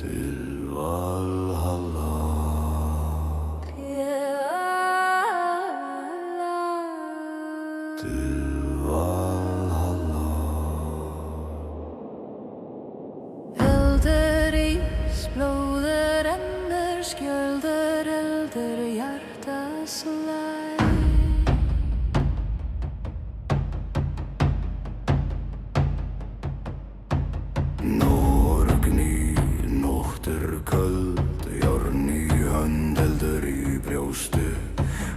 til Valhalla. Til Valhalla. Elder ís, blóður ennur, skjöldur eldur, hjartaslæ. Norgný, nótt köld, járn í hönd, eldur í brjóstu.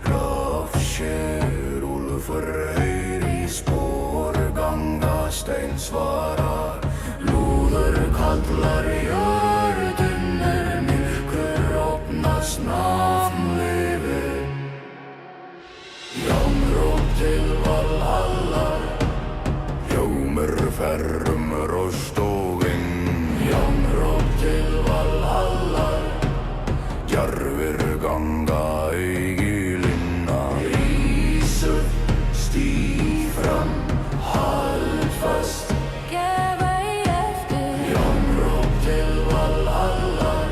Rafsér, úlfur heyr í spór, ganga stein svarar. Lúður kallar í jörðunir, myrkur opnast nafnlifir. Jánróp til Valhallar, hljómur ferrum rostóginn. Jánróp til Valhallar, djarfir ganga eigilina. Rís upp, stíg fram, hald fast. Gef ei eftir. Jánróp til Valhallar,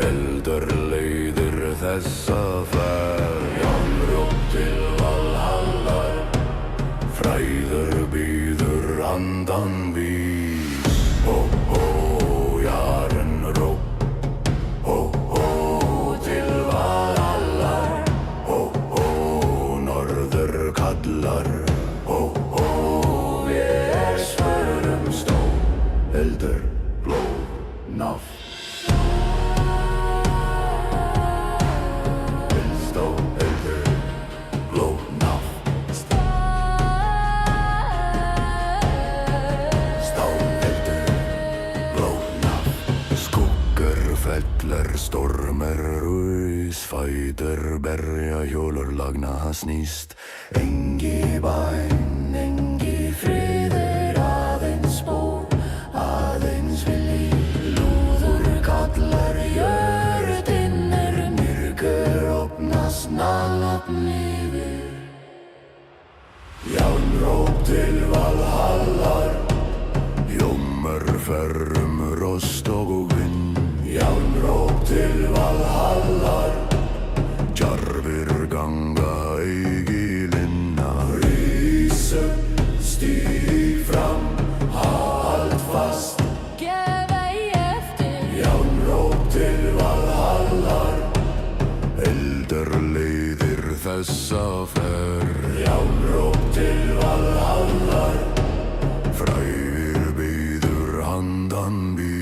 eldur leiðir þessa ferð. Jánróp til Valhallar, fræður býður handan vís. Hó, hó, jaren róp, hó, hó, til Valhallar. Hó, hó, norður kallar, hó, hó, við svörum stó. Eldur, blóð, nátt. Stó, eldur, blóð, nátt. Feller stormer rús, fætur berja hjólur lagna snýst. Engi bæn, engi friður, aðeins spór, aðeins vilji. Lúður kallar jörðinir, myrkur opnast nafnlifir. Jánróp til Valhallar, hljómur ferrum rost og vind. Jánróp til Valhallar, djarfir ganga eigilina. Rís upp, stíg fram, hald fast. Gef ei eftir. Jánróp til Valhallar, eldur leiðir þessa ferð. Jánróp til Valhallar, fræðir býður handan býð.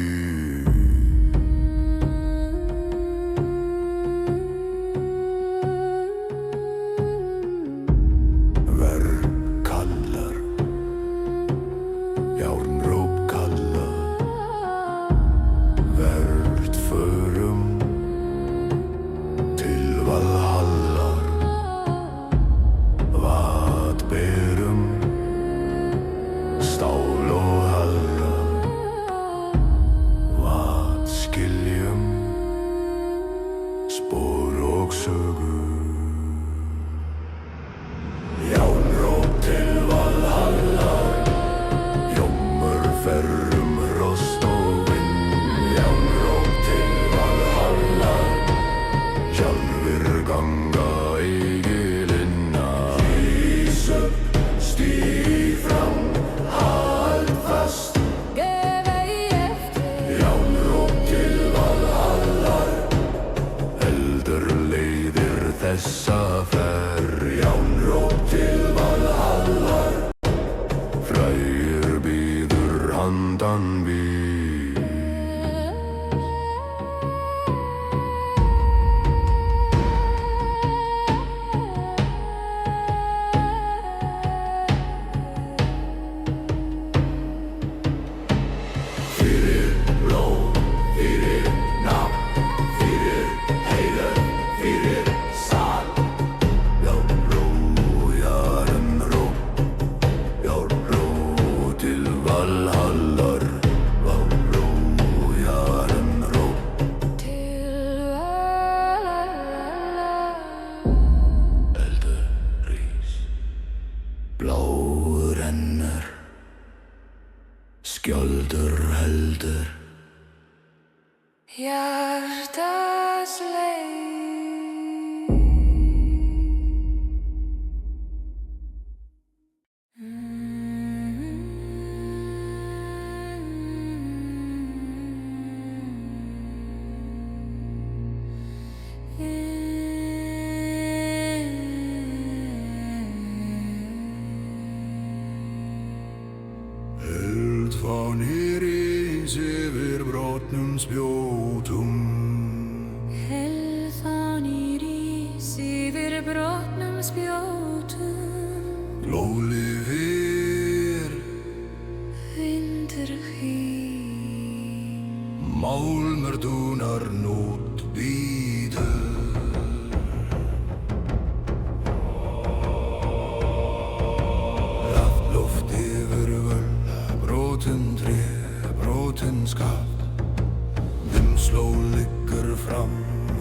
hjartans leið. Eldfánir rís yfir brotnum spjótum. Eldfánir rís yfir brotnum spjótum. Blóðlifir Vindur hvín. málmur dúnar nótt bíður. Loft yfir völla, brotin tré, brotin skaft. Dimmsló liggur fram,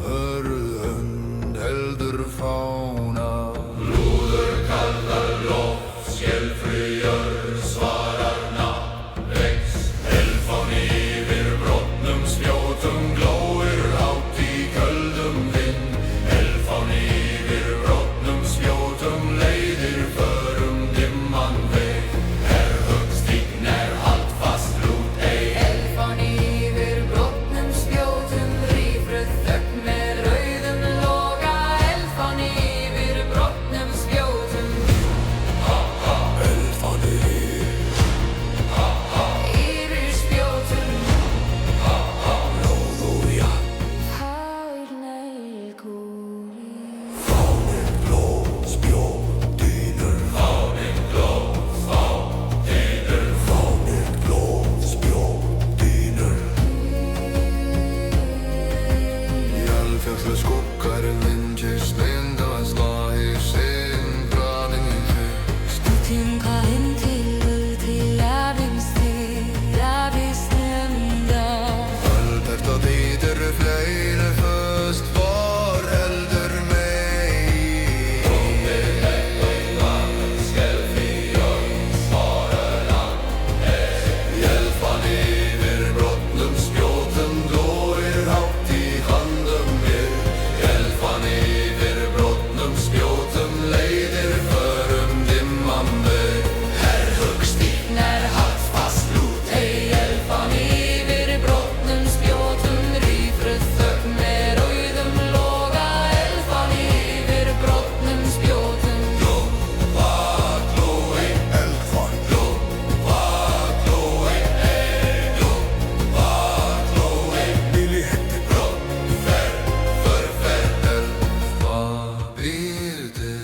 hörð hönd heldur fána. Lúður kallar loft, skelfri jörð svarar nafn vex. Eldfán yfir brotnum spjótum glóir hátt í köldum vind. Eldfán yfir brotnum spjótum leiðir förum dimman veg. Herhöggstign haldfast lút ei. Eldfán yfir brotnum spjótum, rýfruð þögn með rauðum loga. Eldfán yfir brotnum spjótum. Eldfán Yfir spjótum. blóð og jafn. Hár neglkúli. Fáninn blóð, spjót, dynur. Fáninn blóð, dynur. Fáninn blóð, spjót, dynur. Jarðfjallu skuggar myndist mynda slagi sinn bráðin í þig. Stútinka inn til afisnumda. Albert og dýtur fleiri föst var heldur mei. Skelfi jörð svarar nafn ei. Eldfán yfir brotnum spjótum glóir hátt í höndum mér. Eldfán yfir brotnum spjótum leiðir förum dimman veg. Herhöggstign haldfast lút ei. Eldfán yfir brotnum spjótum, rýfruð þögn með rauðum loga. Eldfán yfir brotnum spjótum. Glói, eldfán, glói, Bíli hetti brott, förferð, eldfán býrði.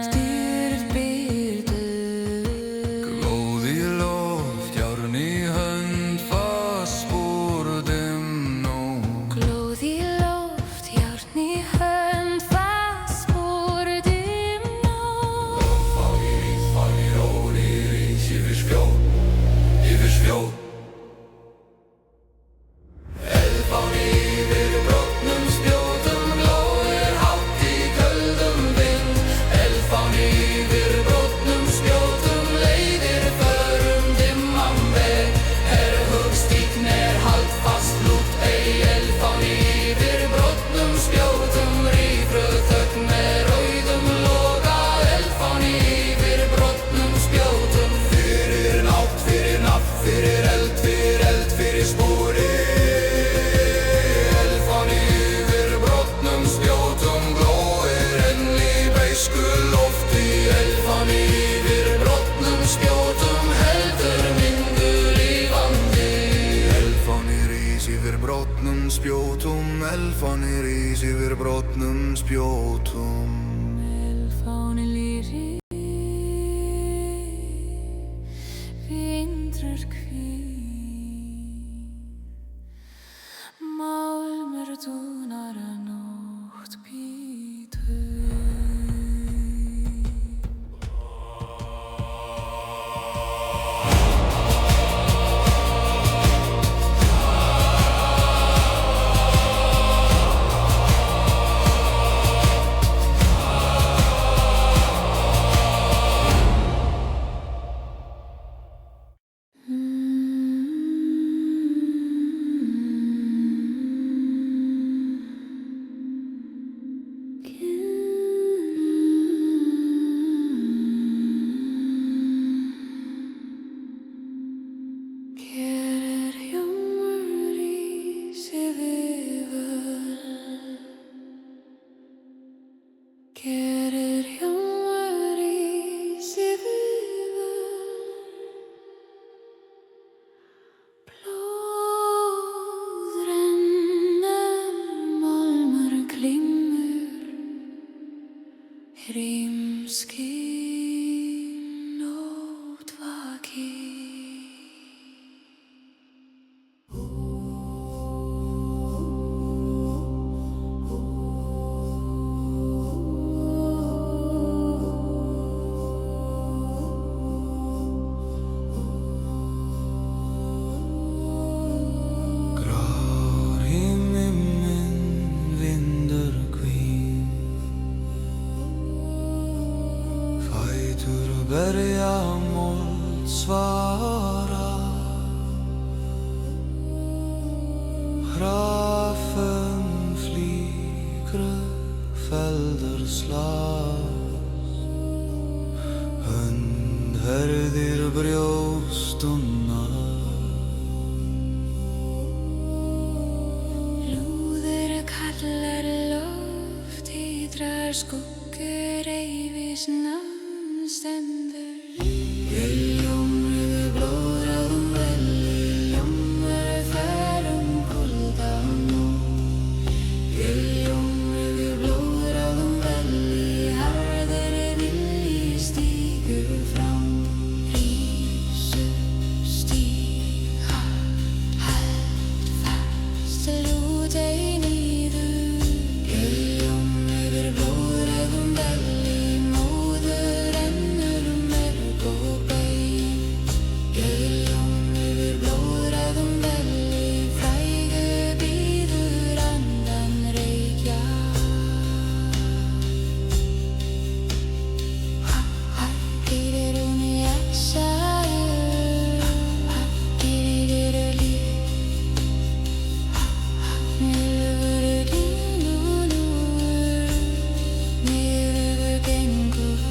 Styrð byrdu. Glóð í loft, járn í hönd, fast spor dimm nótt. Glóð í loft, járn í hönd, fast spor dimm nótt. Fánir ónir ís yfir spjót, yfir spjót. Eldfán yfir brotnum spjótum glóir hátt í köldum vind. Eldfán yfir brotnum spjótum leiðir förum dimman veg. Herhöggstign haldfast lút ei. Eldfán yfir brotnum spjótum, rýfruð þögn með rauðum loga. Eldfán yfir brotnum spjótum. Fyrir nátt, fyrir nafn, fyrir eld, fyrir spori. Eldfán yfir brotnum spjótum glóir enn í beisku lofti. Eldfán yfir brotnum spjótum heldur myndu lífandi. Eldfánir rís yfir brotnum spjótum. Eldfánir rís yfir brotnum spjótum. Eldfánir lýri, vindur hvín. Málmur dúnar nótt bíður. skín nótt vaki. Berjamold svara Hrafen flygre felder slas Hönd herðir brjóstunna Lúður kallar loft hýdrar skuggur eifis namnstendur. Ljómur blóðráðum velli, ljómur færum kuldan nú. Ljómur blóðráðum velli, harður vilji stígur fram. Rís upp, stíg, hald fast, lút ei niður. Ljómur blóðráðum velli, móður rennur merg og bein. Ljómur blóðráðum velli, frægu bíður andan reykja. Heyrir hún í exæur, heyrir líf. Niður línunur, niður gengur.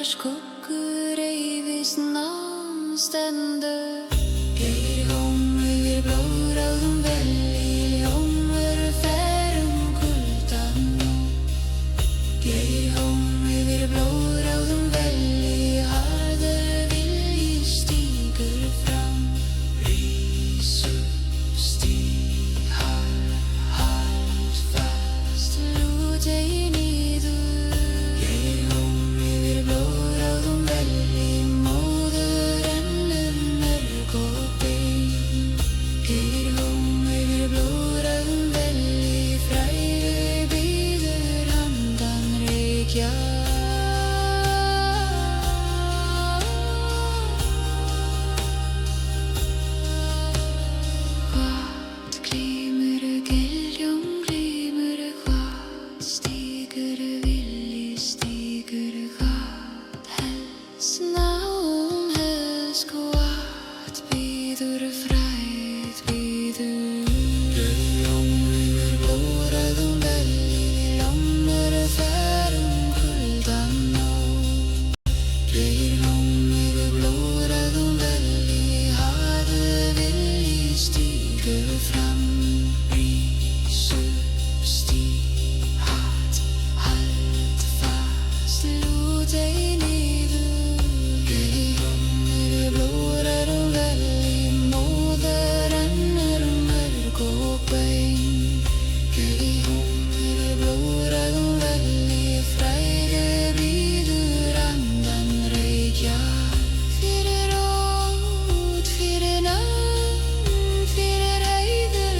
Skuggur eifis namnstendur. Ljómur blóðráðum velli, ljómur færum kuldan nú. Ljómur blóðráðum velli, harður vilji stígur fram. Rís upp, stíg, hald fast, Lút ei niður. ljómur blóðráðum velli, móður rennur merg og bein. Ljómur blóðráðum velli, frægu bíður andan reykja. Hvað glímur, giljum glímur, hvað stígur vilji stígur, hvað helst náum helst, hvað bíður fræð bíður. Ljómur blóðráðum velli, ljómur færum kuldan nú. Ljómur blóðráðum velli, harður vilji stígur fram. Rís upp, stíg, hald fast, lút ei niður. Ljómur blóðráðum velli, móður rennur merg og bein. Ljómur blóðráðum velli, frægu bíður andan reykja. Fyrir rót, fyrir nöfn, fyrir heiður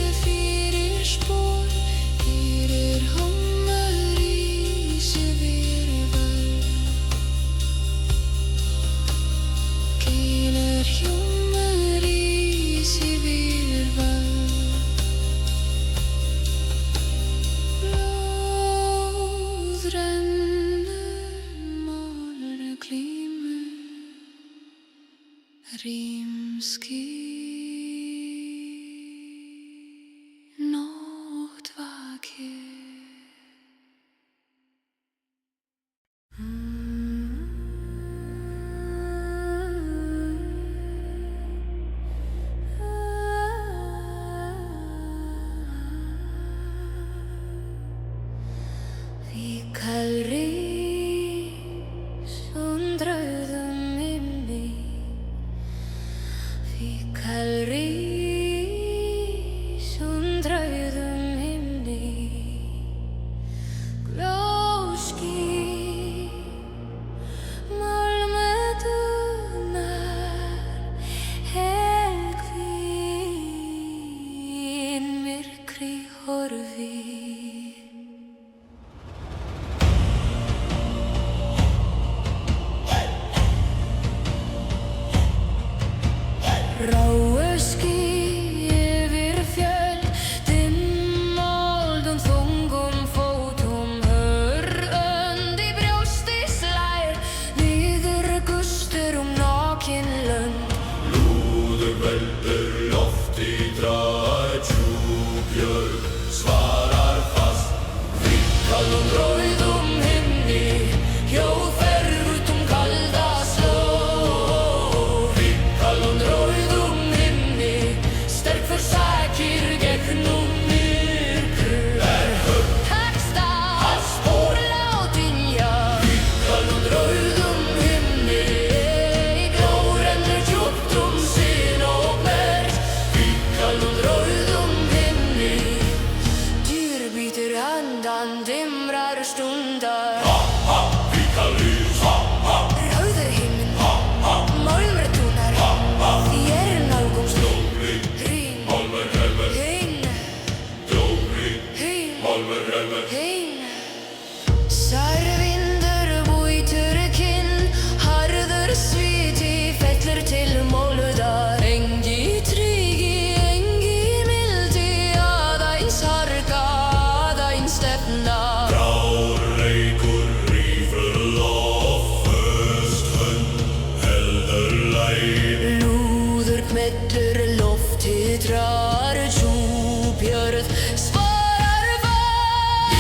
vitrar djúp jörð svarar vatn.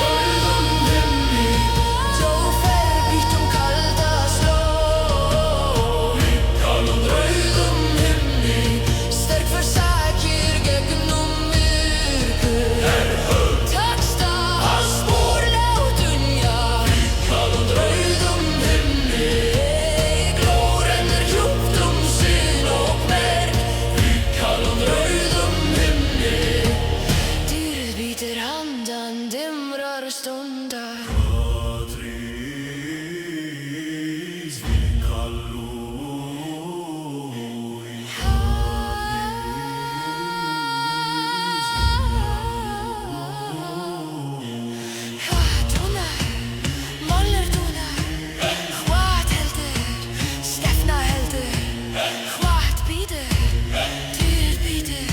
Rauðum himni þjóðferð hvítum kalda slóð. Rauðum himni sterk forsakir gegnum myrkur. Takst að spórla á dunja. Rauðum himni glórennir djúpt sinn og merg. Rauðum himni dýrið bítur handan dimrar stundar. Patrís Vikallúi Dúnar, málur dúnar. Hvað heldur, stefna heldur. Hvað bítur, dýrið bítur.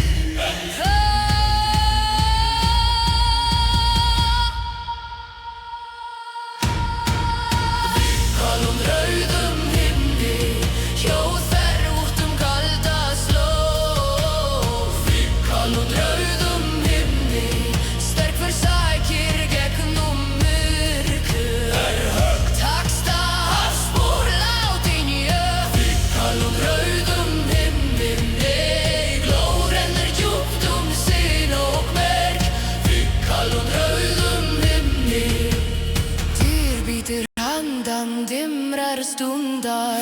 Rauðum himni þjóðferð hvítum kalda slóð. Rauðum himni sterk forsakir gegnum myrkur. Takst að spórla á dunja. Rauðum himni glórennir djúpt sinn og merg. Rauðum himni dýr bítur handan dimrar stundar.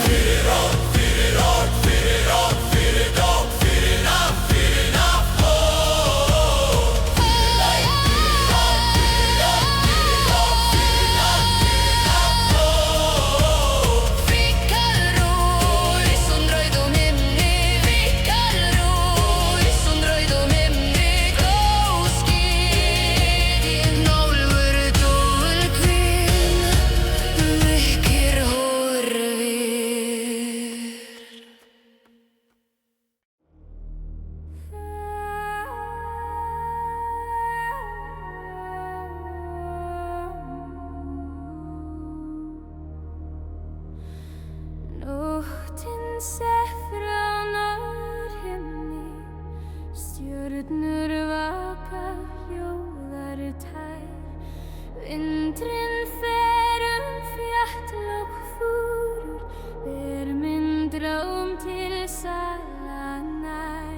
Nóttin sefur á norðhimni, stjörnur vaka hljóðar tær. Vindurinn fer fjall og fúrur, ber minn dróm til sala nær.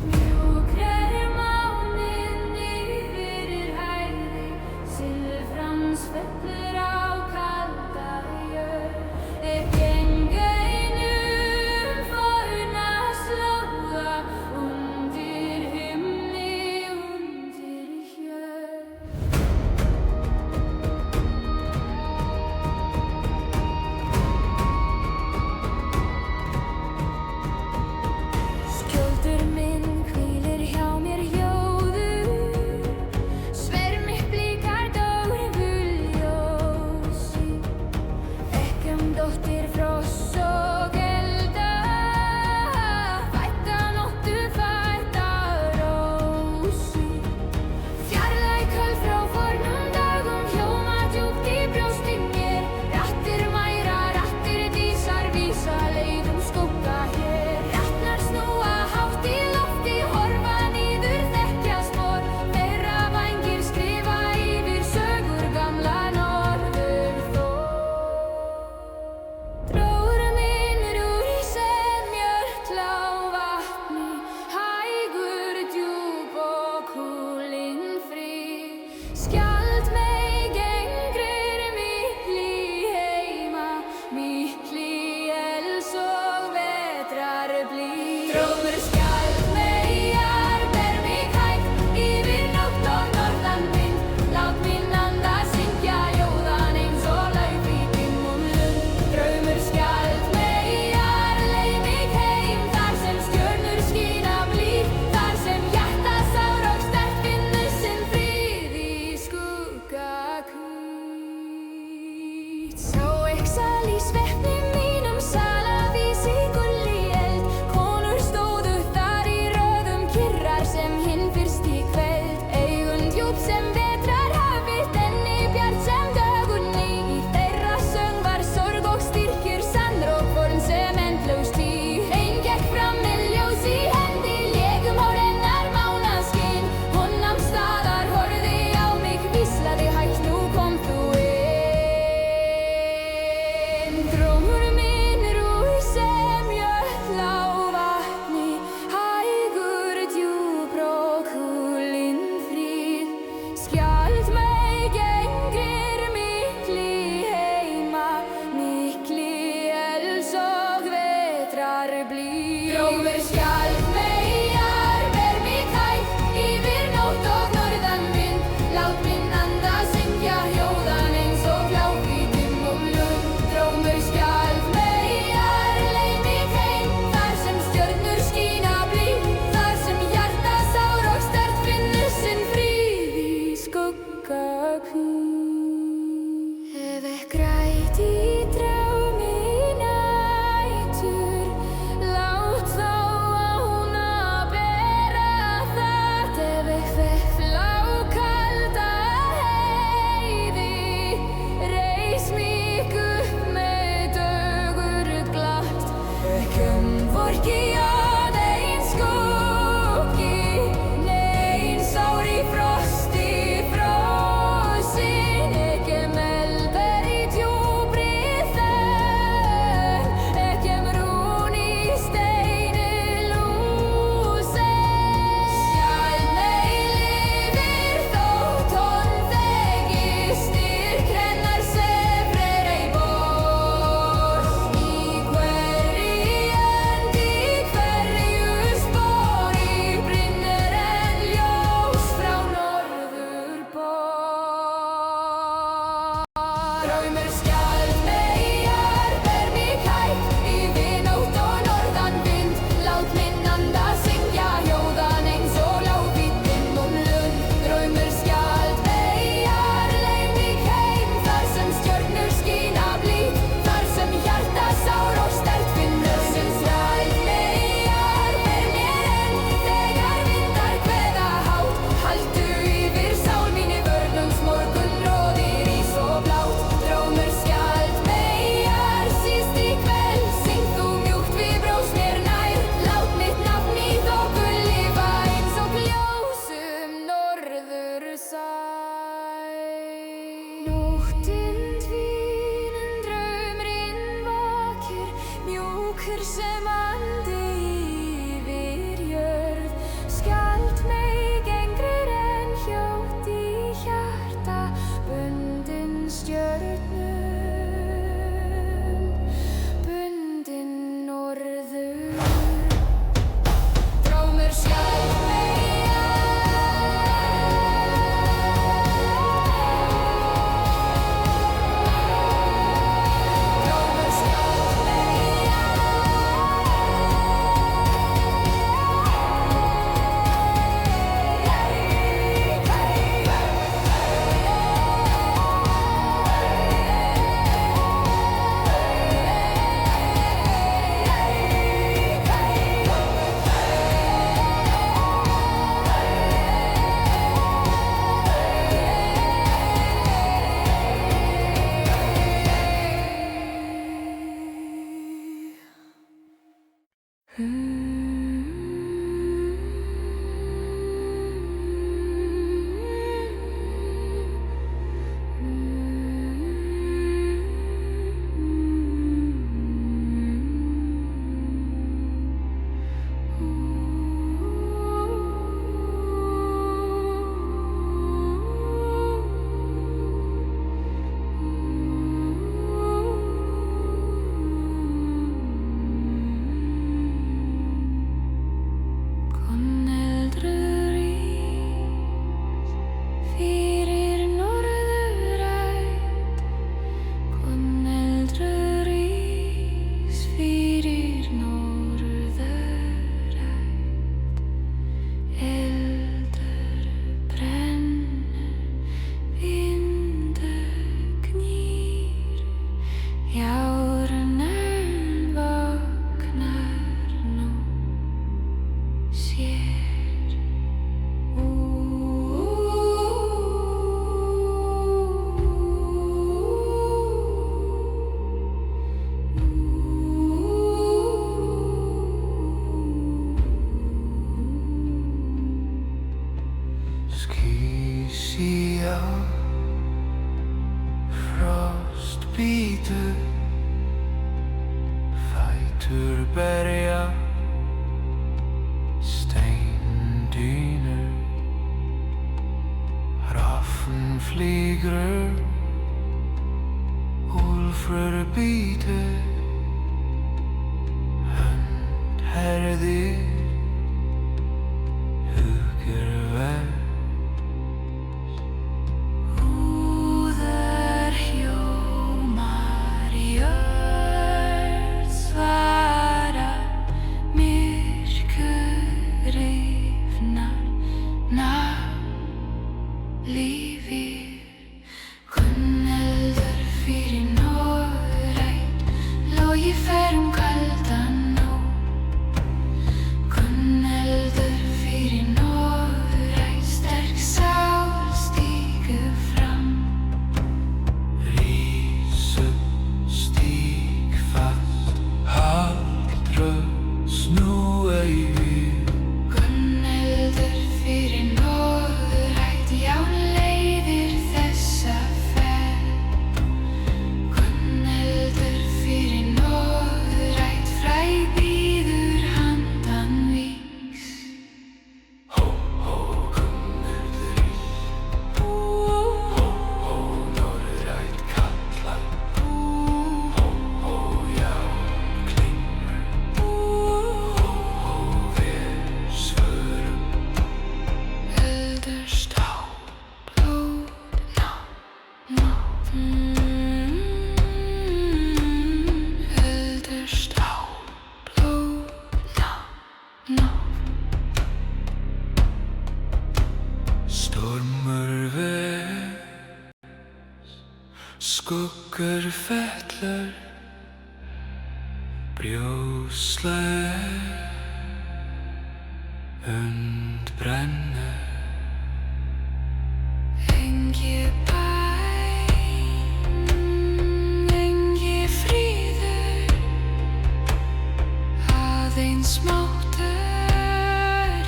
Mjúkrar máninn yfir hæðir, silfrans fellur á kalda jörð. Þeir gengu einum forna slóða, undir himni, undir jörð. bítur, fætur berja, steindýnur, hrafn flýgur, úlfur bítur, hönd herðir, hugur verð. Húðar hljómar jörð svara, myrkur rifnar lífið. Kunneldur fyrir norræn, logi fer kaldan nótt. Kunneldur fyrir norræn, sterk sál stígur fram. Rís upp, stíg fast, haltu, snúa í við. Kunneldur fyrir norræn, já leiðir þessa ferð. Kunneldur fyrir norræn, fræ bíður handan vígs. Hó, hó, kunneldur ís. Hó, hó, norrænt kallar. Hó, hó, já, klingur. Hó, hó, við svörum. Eldur stál, blóð, nátt. Eldur stál, blóð, nátt. Stormur vex, skuggur fellur, brjósleg, hund brennur. Engi bæn, engi fríður, aðeins máttur,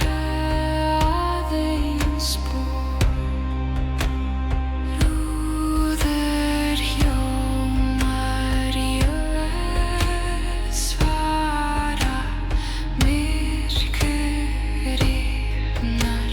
aðeins bor. Rúður hljómar jörð svara, myrkur rifnar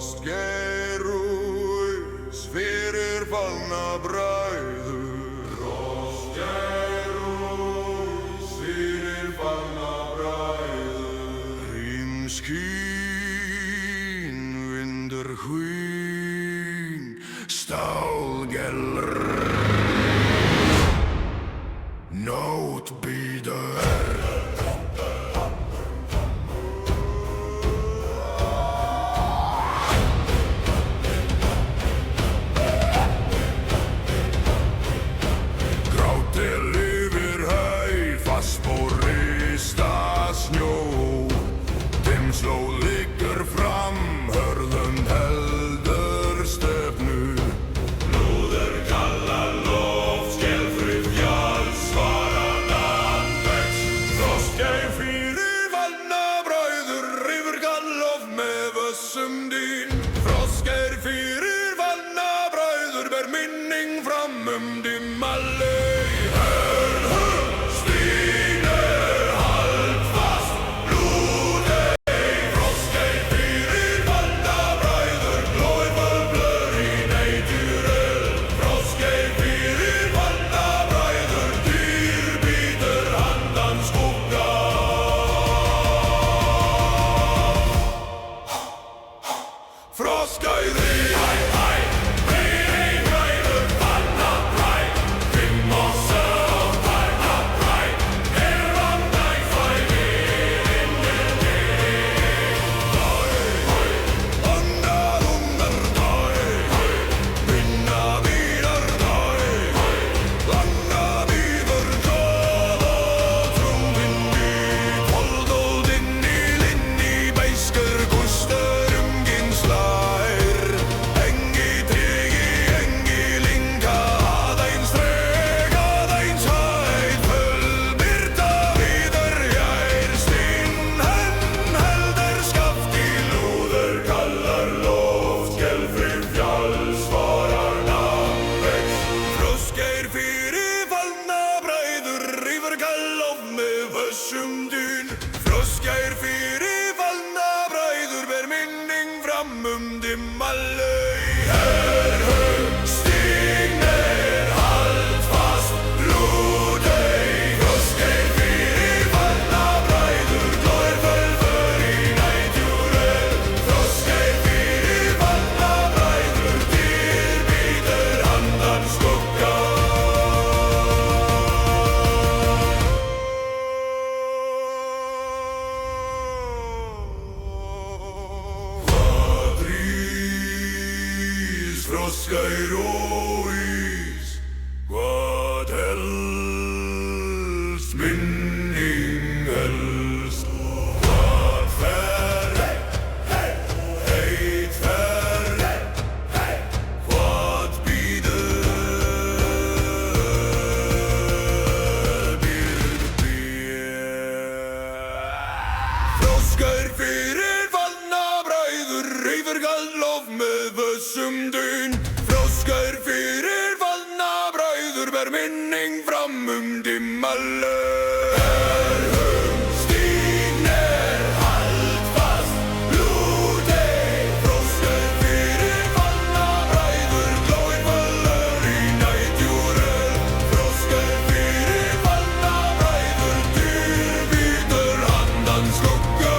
Frostgerús fyrir fallna bræður. Frostgerús fyrir fallna bræður. Hrímskín, vindur hvín, stálgelr. Nótt bíður. Slóð liggur fram, hörðund heldur stefnu. Lúður kallar loft, skelfrið fjalls, varannan vex. Frostgeir fyrir fallna bræður, yfir gallof með vössum dýn. Frostgeir fyrir fallna bræður, ber minning fram dimma leið. Frostgeir fyrir fallna bræður, ber minning fram dimma laug. Herhögg, stignir, hald fast, lúdey. Frostgeir fyrir fallna bræður, glóir fölför í nætjúröð. Frostgeir fyrir fallna bræður, dyr bíður handan skugga. Frostgeir og ís, hvað helst, minning helst. Hvað fer, heit fer, hvað bíður. Frostgeir fyrir fallna bræður, yfir gallof með vössum dyn. Frostgeir fyrir fallna bræður, ber minning fram dimma laug. Herhögg, stignir, hald fast, lúdey. Frostgeir fyrir fallna bræður, glóir fölför í nætjúröð. Frostgeir fyrir fallna bræður, dyr bíður handan skugga.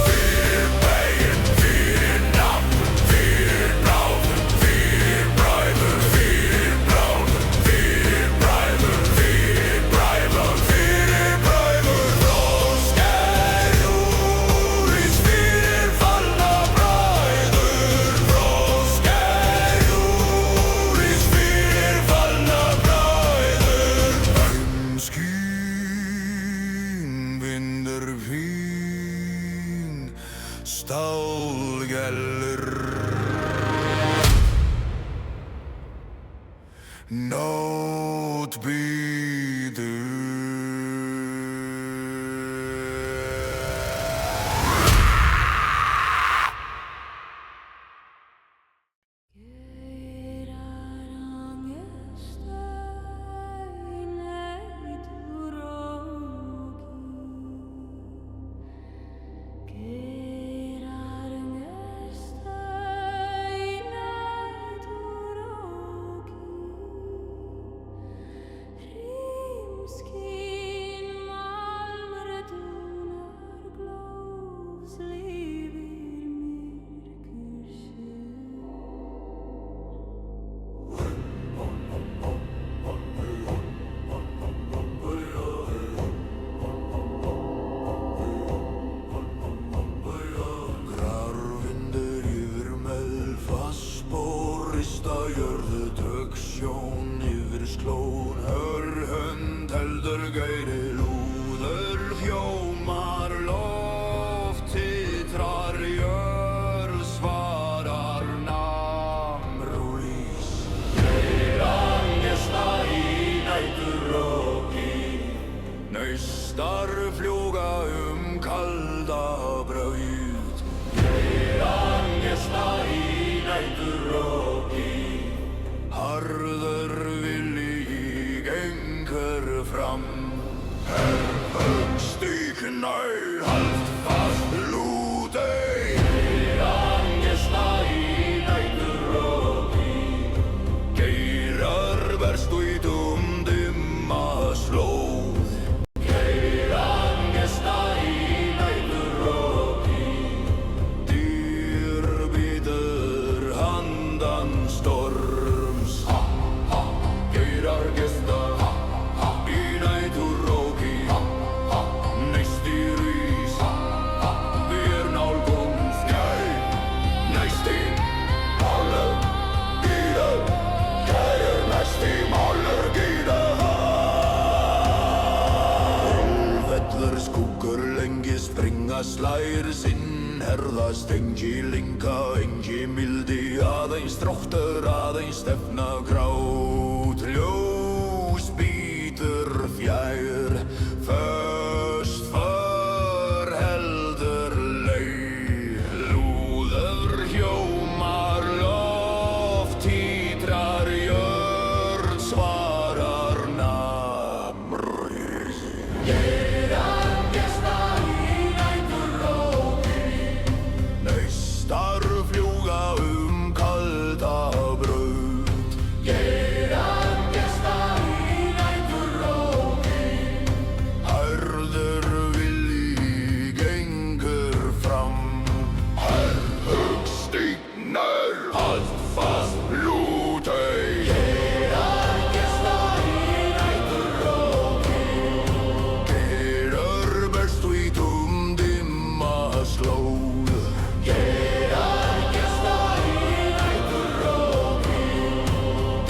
Fyrir begin, fyrir nafn, fyrir bráð, fyrir bræður, fyrir bráð, fyrir bræður, fyrir bræður, fyrir bræður. Frostgerús fyrir fallna bræður. Frostgerús fyrir fallna bræður. Hrímskín, vindur hvín, stálgelr. Nótt bíður. Que heldur geiri lúður hljómar loft titrar jörð svarar namrúís Geiran gesta í næturróki Naustar fljúga kalda braut Geiran gesta í næturróki Harður vilji gengur fram Stíknær halt fast lútei Geiran gesta í næturróki Geirar verst út dimma slóð Geiran gesta í næturróki Dýr bítur handan storms Geirar gesta í næturróki Næst í rís Við nálgumst Næst í málur gíða Geir næst í málur gíða Vellur skúkur lengi springa slær sinn herðast engi linka engi mildi aðeins þróttur aðeins stefna grát ljós bítur fjær föst för heldur leið lúður hljómar loft titrar jörð svarar namrúís Geiran gesta í næturróki Naustar fljúga kalda braut Geiran gesta í næturróki Harður vilji gengur fram Stíknær halt fast lútei Geiran gesta í næturróki Geirar berst út dimma slóð Geiran gesta í næturróki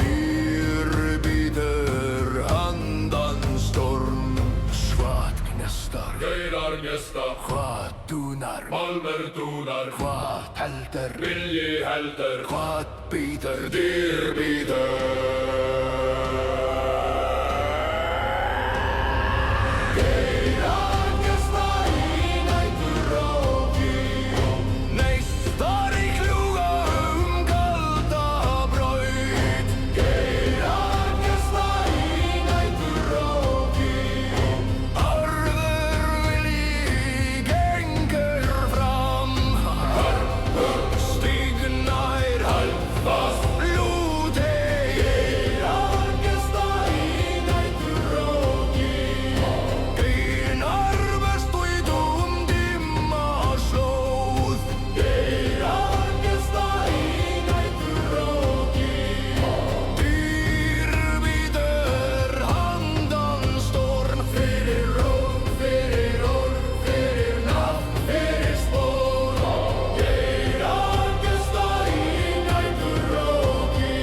Dýr bítur handan storm Hvað gnestar Geirar gesta Hvað dúnar Málmur dúnar Hvað heldur Vilji heldur Hvað bítur Dýr bítur Geiran gesta í næturróki Neistar í kljúga kalda braut Geiran gesta í næturróki Harður vilji gengur fram Stíknær halt fast lútei Geiran gesta í næturróki Geinar verst út dimma slóð Geiran gesta í næturróki Dýr bítur handan storm Fyrir rók, fyrir orð, fyrir nafn, fyrir spór Geiran gesta í næturróki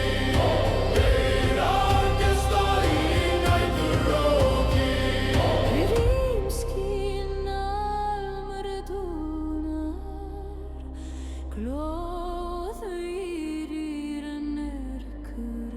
Geiran gesta í næturróki Rímskinn almur dúnar Glóðauðir nörkur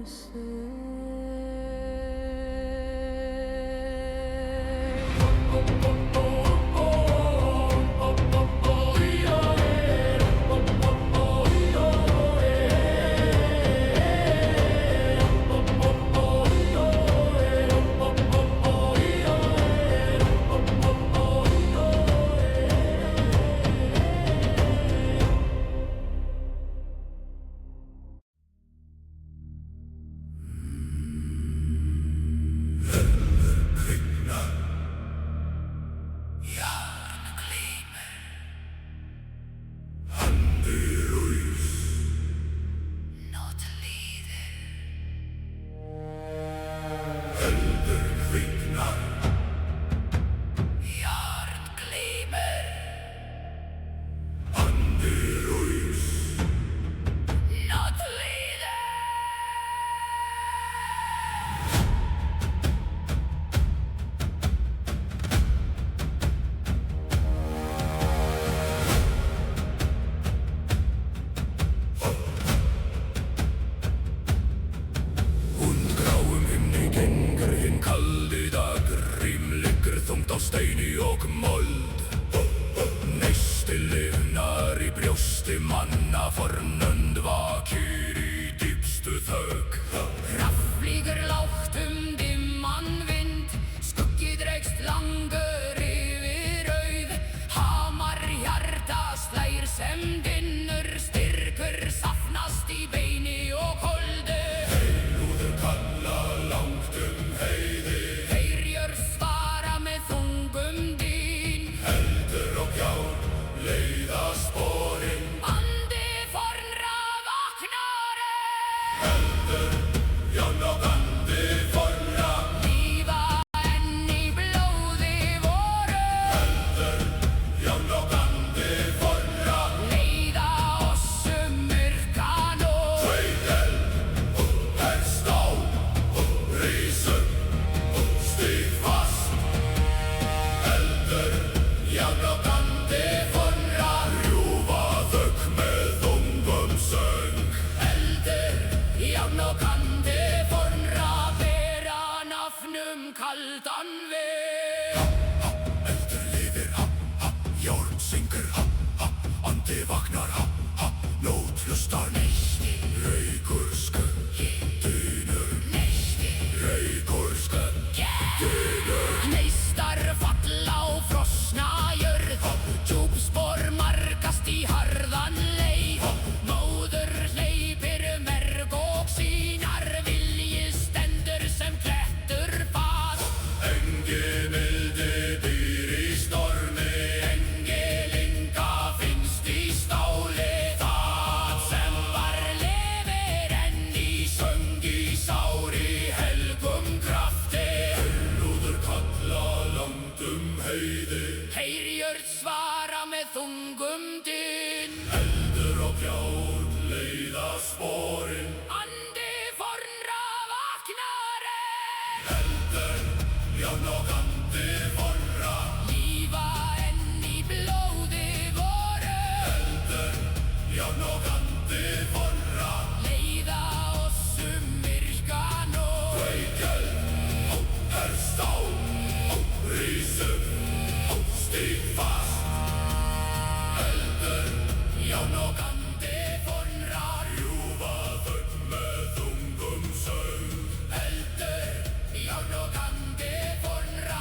fornönd vakir í dýpstu þögg. Raflíkur lágt dimman vind, skuggi dregst langur yfir auð. Hamar hjarta slær sem dynnur, styrkur safnast í beini og koldu. Heilúður kalla langt heiði, Heyr svara með þungum dyn. eldur og gjár leiða sporin. Andi fornra vaknar Járn og andi fornra, lífa enn í blóði voru. járn og andi fornra. Leiða oss myrkan og Sveitel, herst á, rísum, stíg fast. Eldur, járn og andi fornra, rjúfa þögg með þungum söng. eldur, járn og kandi fornra, bera nafnum kaldan veg. Eldur lifir, járn syngur, andi vaknar, nót hlustar. Reykur skuggi, dynur, reykur skuggi, dynur. Neistar falla á frosna jörð, djúpspor markast í harðan leið. Móður hleypir merg og sínar, vilji stendur sem klettur fast. Engi mildi býr í stormi, engilinga finnst í stáli. Það sem var lifir enn í söng í sári helgum krafti. Heilúður kalla langt heiði, Heyr svara með þungum dyn. eldur og gjár leiða sporin. Andi fornra vaknar Járn og andi fornra, lífa enn í blóði voru. járn og andi fornra. Leiða oss myrkan og Sveitel, herst á, rísum, stíg fast. Eldur, járn og andi fornra, rjúfa þögg með þungum söng. eldur, járn og kandi fornra.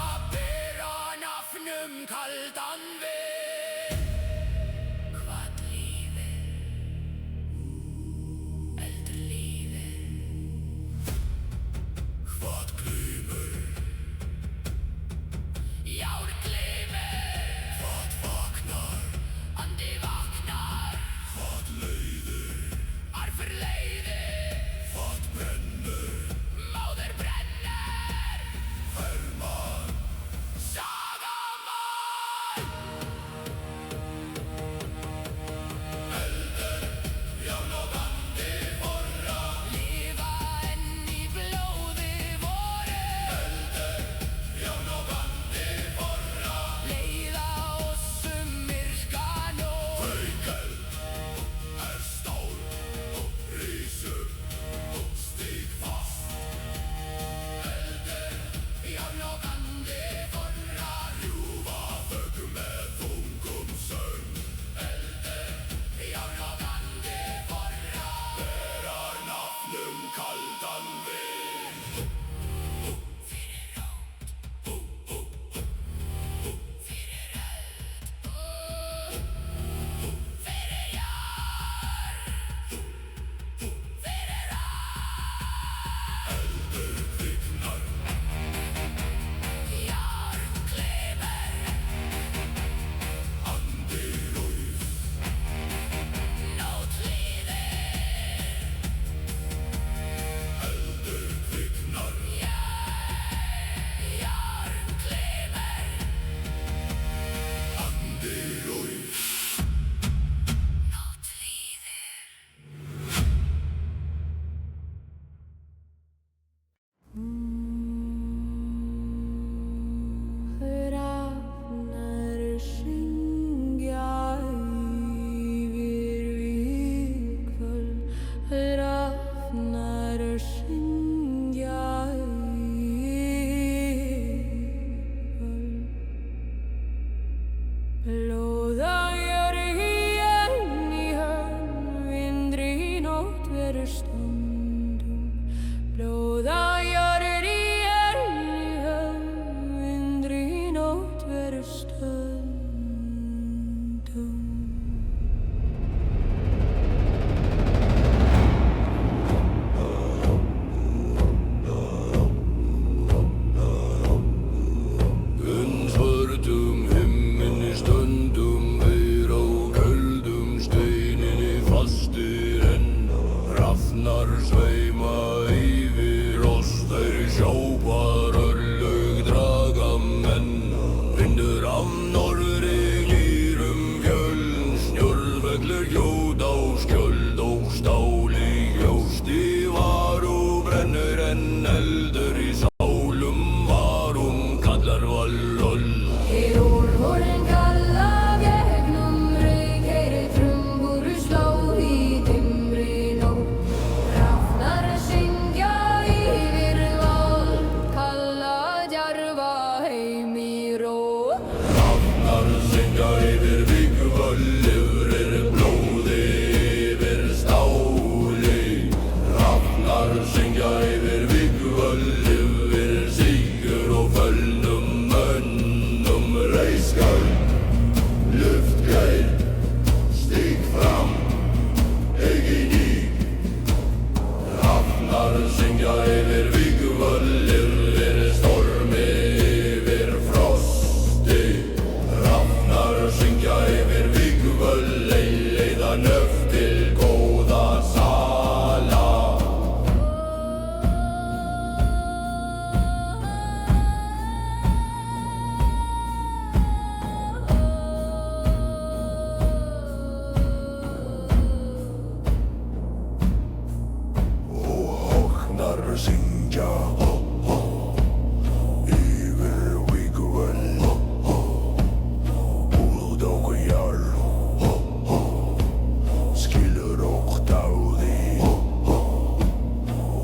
Úlfurinn kalla gegnum reik, heyri trumbur slá í dimmri nótt. Hrafnar syngja yfir val, kalla djarfa heim í ró. Hrafnar syngja yfir vígvöll, lifrir blóði yfir stáli. Hrafnar syngja yfir vígvöll, yfir sigur og föllnum mönnum. Reiskar, luftgeir, stíg fram, eigin í. Hrafnar syngja yfir vígvöll, yfir stormi, yfir frosti. Hrafnar syngja yfir vígvöll, leiða nöf til góða sala. Hóknar syngja yfir vígvöll, úldókjar skilur ótt á því.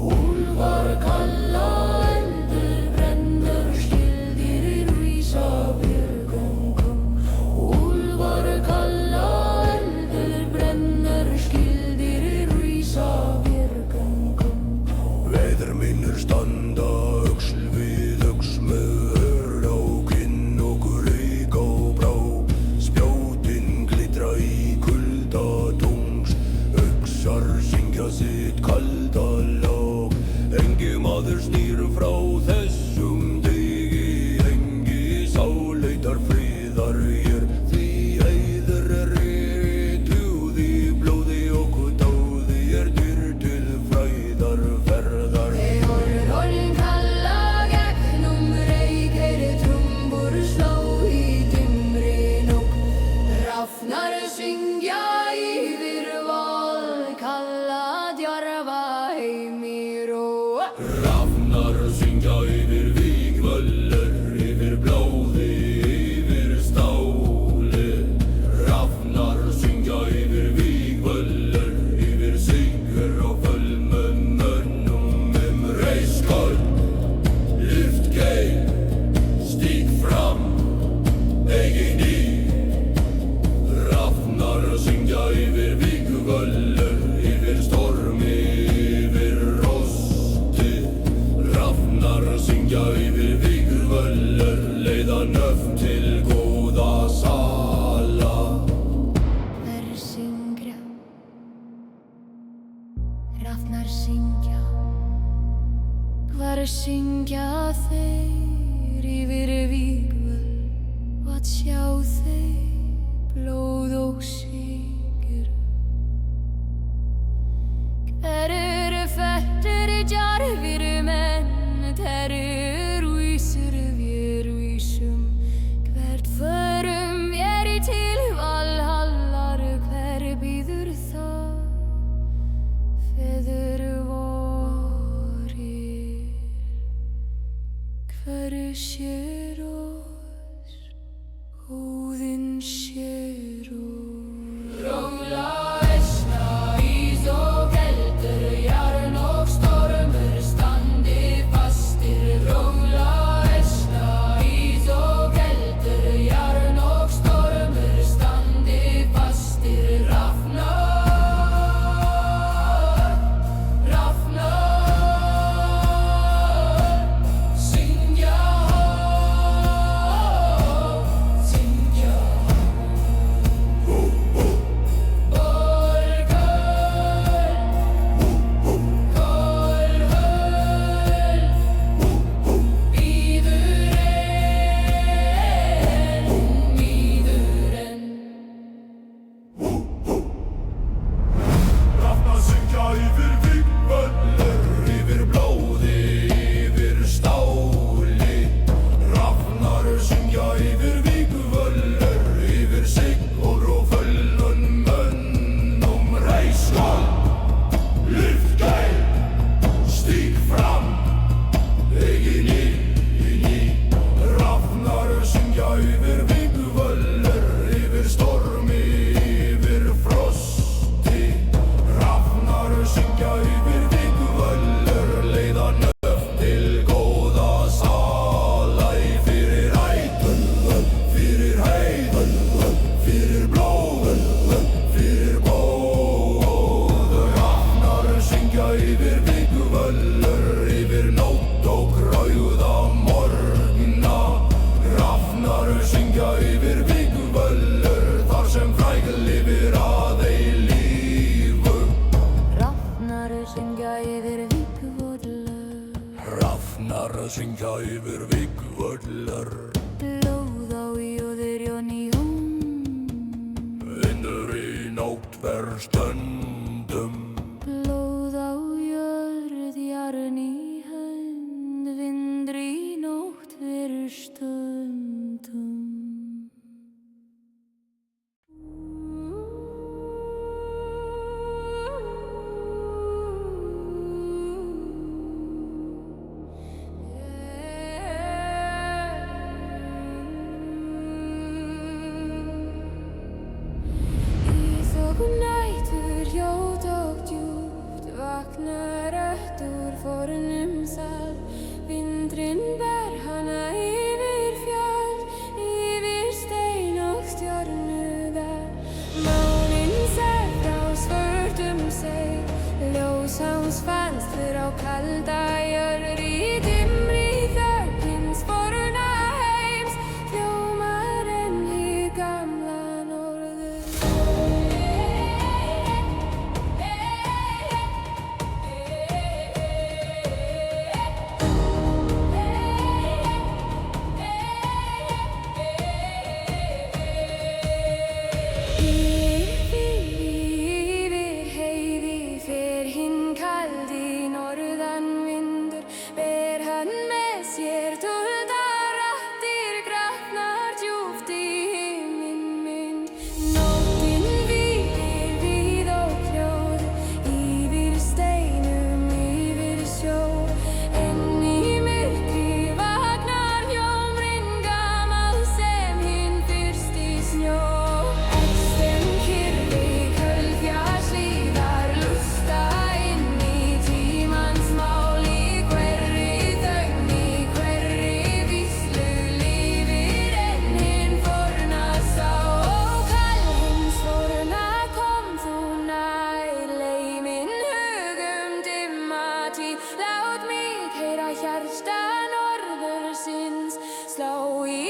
Úlfar kalla eldur brennur, skildir rísa björgöngum. Úlfar kalla eldur brennur, skildir rísa björgöngum. Veðurminnur standa öxl við öxl, með ör á kinn og reik á brá. Spjótin glitra í kulda tungs, öxar syngja sitt kalda lag. Engi maður snýr frá þessum degi, engi sál leitar friðar hér. Því heiður rituð í blóði og dáði dyr til fræðarferðar. Úlfurinn kalla gegnum reik, heyri trumbur slá í dimmri nótt. Hrafnar syngja yfir val, kalla djarfa heim í ró. Hrafnar syngja yfir vígvöllur, yfir blóði, yfir stáli. Hrafnar syngja yfir vígvöllur, yfir sigur og föllnum mönnum. Reiskar, luftgeir, stíg fram, eigin í. Hrafnar syngja yfir vígvöllur, yfir stormi, yfir rosti. Hrafnar syngja yfir vígvöllur, leiða nöf til góða sala. Hver syngja, hrafnar syngja. Hvar syngja þeir yfir vígvöll, hvað sjá þeir blóð og sigur. Hver eru fættir djarfir menn, hver eru vísur vér vísum. Hvert förum vér til valhallar, hver bíður það feður vorir. Hver sér oss, Óðinn sér oss. Róla versna, ís og keldur, jarn og stormur standi fastir. Róla versna, ís og keldur, jarn og stormur standi fastir. Hrafnar, syngja, syngja. Hrafnar syngja yfir Vígvöllur, þar sem fræg lifir að eilífu. Hrafnar syngja yfir Vígvöllur. Hrafnar syngja yfir Vígvöllur. Lóð á jóður Jóni Jón. Vindur í nótt ver stöndum. Blóð á jörð, járn í hönd, vindur í nótt ver stundum. Nætur ljót og djúpt vaknar rödd úr fornum sal. Vindurinn ber hana yfir fjöll, yfir stein og stjörnuver. Máninn sér frá svörtum seil, ljós hans fannst fyrir á kalda jörð. Í dimmri þögn hins forna heims hljómar enn hið gamla norður. Yfir heiði fer hinn kaldi norðanvindur, ber hann með sér dulda raddir grafnar djúpt í himinn mynd. Nóttin hvílir víð og hljóð, yfir steinum, yfir sjó. En í myrkri vagnar hljómurinn gamall sem hinn fyrsti snjó. Extem kyrri Kölfjallshlíðar lusta inn í tímans mál. Í hverri þögn, í hverri víslu lifir enn hinn forna sál. Og kall hins forna kom þú nær, lei minn hugum dimma tíð. Lát mig heyra hjarta norðursins slá í